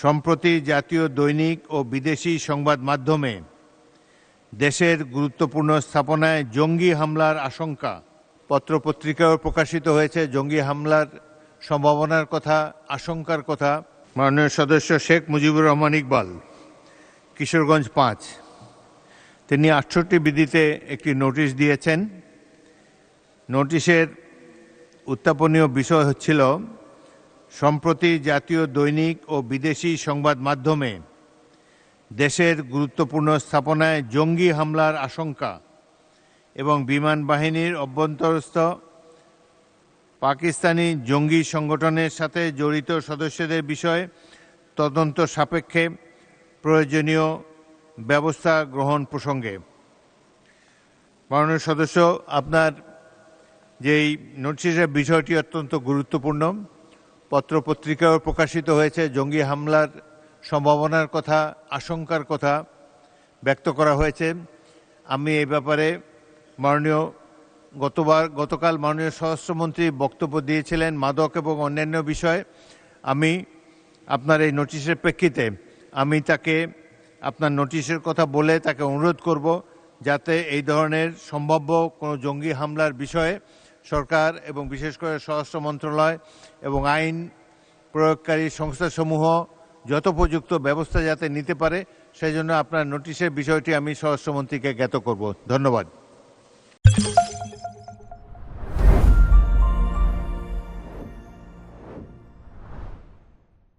সম্প্রতি জাতীয় দৈনিক ও বিদেশি সংবাদ মাধ্যমে দেশের গুরুত্বপূর্ণ স্থাপনায় জঙ্গি হামলার আশঙ্কা, পত্রপত্রিকাও প্রকাশিত হয়েছে জঙ্গি হামলার সম্ভাবনার কথা, আশঙ্কার কথা। মাননীয় সদস্য শেখ মুজিবুর রহমান ইকবাল, কিশোরগঞ্জ ৫, তিনি ৬৮ বিধিতে একটি নোটিশ দিয়েছেন। নোটিশের উত্থাপনীয় বিষয় হচ্ছিল সম্প্রতি জাতীয় দৈনিক ও বিদেশি সংবাদ মাধ্যমে দেশের গুরুত্বপূর্ণ স্থাপনায় জঙ্গি হামলার আশঙ্কা এবং বিমান বাহিনীর অভ্যন্তরস্থ পাকিস্তানি জঙ্গি সংগঠনের সাথে জড়িত সদস্যদের বিষয়ে তদন্ত সাপেক্ষে প্রয়োজনীয় ব্যবস্থা গ্রহণ প্রসঙ্গে। মাননীয় সদস্য, আপনার যেই নোটিশের বিষয়টি অত্যন্ত গুরুত্বপূর্ণ, পত্রপত্রিকাও প্রকাশিত হয়েছে জঙ্গি হামলার সম্ভাবনার কথা, আশঙ্কার কথা ব্যক্ত করা হয়েছে। আমি এই ব্যাপারে গতকাল মাননীয় স্বরাষ্ট্রমন্ত্রী বক্তব্য দিয়েছিলেন মাদক এবং অন্যান্য বিষয়ে। আমি আপনার এই নোটিশের প্রেক্ষিতে আমি তাকে আপনার নোটিশের কথা বলে তাকে অনুরোধ করব যাতে এই ধরনের সম্ভাব্য কোনো জঙ্গি হামলার বিষয়ে সরকার এবং বিশেষ করে স্বরাষ্ট্র মন্ত্রণালয় এবং আইন প্রয়োগকারী সংস্থাসমূহ যথোপযুক্ত ব্যবস্থা যাতে নিতে পারে সেই জন্য আপনার নোটিশের বিষয়টি আমি স্বরাষ্ট্রমন্ত্রীকে জ্ঞাত করব। ধন্যবাদ।